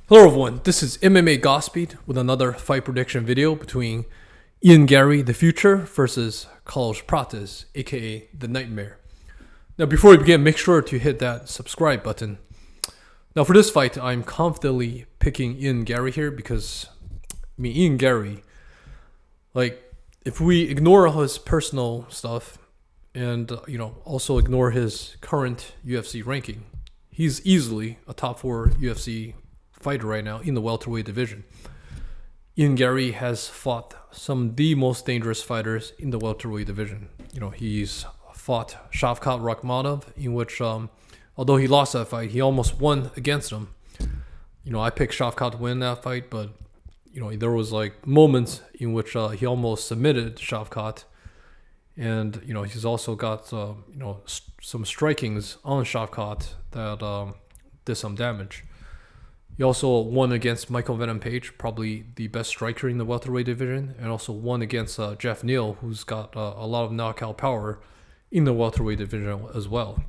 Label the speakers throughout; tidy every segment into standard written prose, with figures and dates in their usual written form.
Speaker 1: Hello everyone, this is MMA Godspeed with another fight prediction video between Ian Garry, the future, versus Carlos Prates, aka the Nightmare. Now before we begin, make sure to hit that subscribe button. Now for this fight, I'm confidently picking Ian Garry here because, Ian Garry, if we ignore his personal stuff and, also ignore his current UFC ranking, he's easily a top 4 UFC fighter right now in the welterweight division. Ian Garry has fought some of the most dangerous fighters in the welterweight division. He's fought Shavkat Rakhmonov, in which, although he lost that fight, he almost won against him. I picked Shavkat to win that fight, but there was moments in which he almost submitted Shavkat, and he's also got some strikings on Shavkat that did some damage. He also won against Michael Venom Page, probably the best striker in the welterweight division, and also won against Jeff Neal, who's got a lot of knockout power in the welterweight division as well.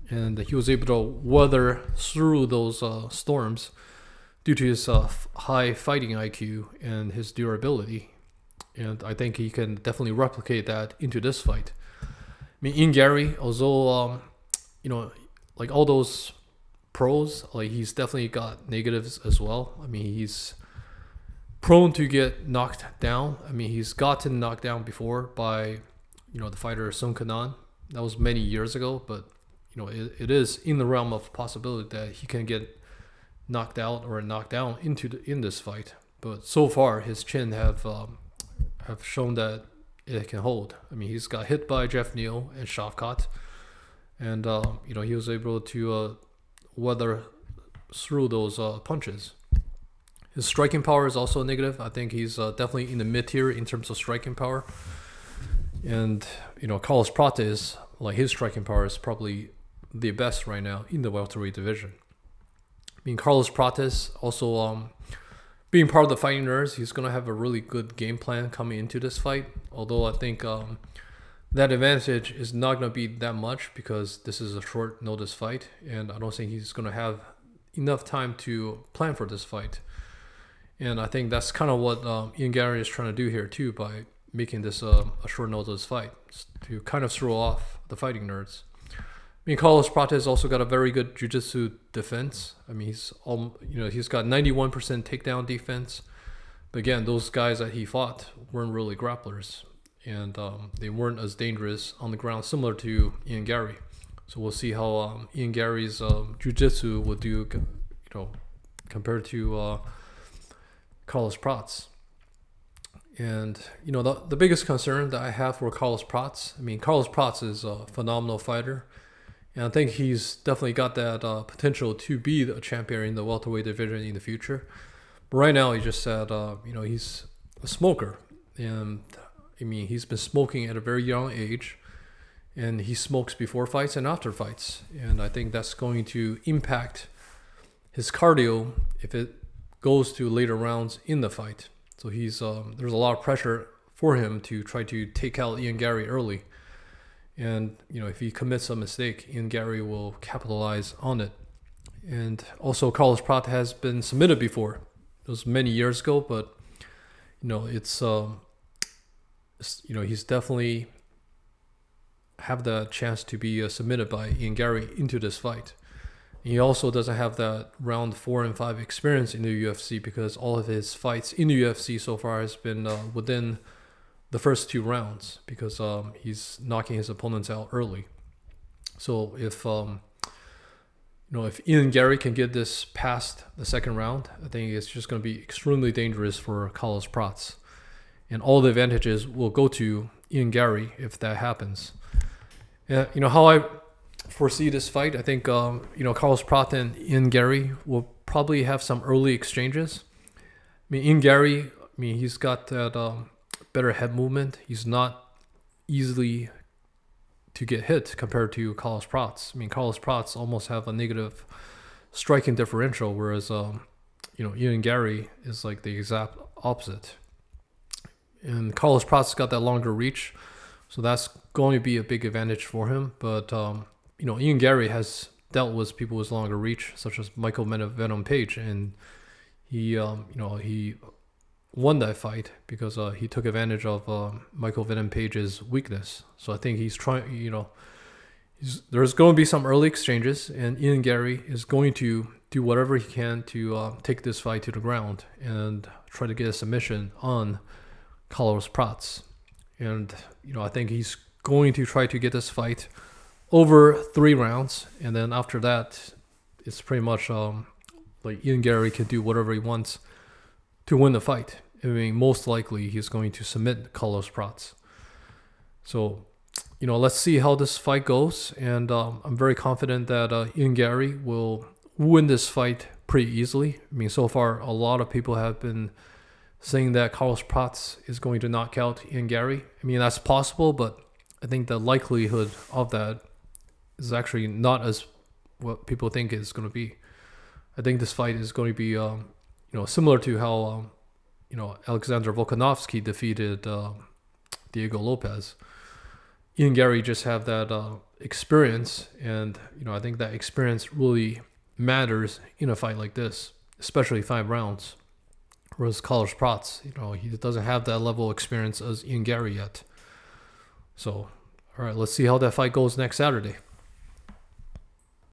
Speaker 1: And he was able to weather through those storms due to his high fighting IQ and his durability. And I think he can definitely replicate that into this fight. Ian Garry, although, all those pros, he's definitely got negatives as well. He's prone to get knocked down. He's gotten knocked down before by, the fighter Sung Kanan. That was many years ago, but it is in the realm of possibility that he can get knocked out or knocked down in this fight. But so far, his chin have shown that it can hold. He's got hit by Jeff Neal and Shavkat, and he was able to weather through those punches. His striking power is also negative. I think he's definitely in the mid tier in terms of striking power. And Carlos Prates, his striking power is probably the best right now in the welterweight division. Carlos Prates also, being part of the Fighting Nerds, he's gonna have a really good game plan coming into this fight. Although I think that advantage is not going to be that much because this is a short notice fight, and I don't think he's going to have enough time to plan for this fight. And I think that's kind of what Ian Garry is trying to do here too by making this a short notice fight, to kind of throw off the Fighting Nerds. Carlos Prates also got a very good jiu-jitsu defense. He's got 91% takedown defense. But again, those guys that he fought weren't really grapplers, and they weren't as dangerous on the ground, similar to Ian Garry. So we'll see how Ian Garry's jiu-jitsu will do, compared to Carlos Prates. And the biggest concern that I have for Carlos Prates, Carlos Prates is a phenomenal fighter, and I think he's definitely got that potential to be a champion in the welterweight division in the future. But right now, he just said, he's a smoker, and he's been smoking at a very young age, and he smokes before fights and after fights. And I think that's going to impact his cardio if it goes to later rounds in the fight. So there's a lot of pressure for him to try to take out Ian Garry early. And, if he commits a mistake, Ian Garry will capitalize on it. And also, Carlos Prates has been submitted before. It was many years ago, but, he's definitely have the chance to be submitted by Ian Garry into this fight. He also doesn't have that round 4 and 5 experience in the UFC because all of his fights in the UFC so far has been within the first 2 rounds because he's knocking his opponents out early. So if Ian Garry can get this past the second round, I think it's just going to be extremely dangerous for Carlos Prates. And all the advantages will go to Ian Garry if that happens. And how I foresee this fight, I think Carlos Prates and Ian Garry will probably have some early exchanges. Ian Garry, he's got that better head movement. He's not easily to get hit compared to Carlos Prates. Carlos Prates almost have a negative striking differential, whereas Ian Garry is like the exact opposite. And Carlos Prates got that longer reach, so that's going to be a big advantage for him. But Ian Garry has dealt with people with longer reach, such as Michael Venom Page, and he he won that fight because he took advantage of Michael Venom Page's weakness. So I think he's trying, there's going to be some early exchanges, and Ian Garry is going to do whatever he can to take this fight to the ground and try to get a submission on Carlos Prates. And, I think he's going to try to get this fight over 3 rounds. And then after that, it's pretty much like Ian Garry can do whatever he wants to win the fight. I mean, most likely he's going to submit Carlos Prates. So, let's see how this fight goes. And I'm very confident that Ian Garry will win this fight pretty easily. I mean, so far, a lot of people have been saying that Carlos Prates is going to knock out Ian Garry. I mean, that's possible, but I think the likelihood of that is actually not as what people think it's going to be. I think this fight is going to be, similar to how, Alexander Volkanovski defeated Diego Lopez. Ian Garry just have that experience, and I think that experience really matters in a fight like this, especially 5 rounds. Whereas Carlos Prates, he doesn't have that level of experience as Ian Garry yet. So, all right, let's see how that fight goes next Saturday.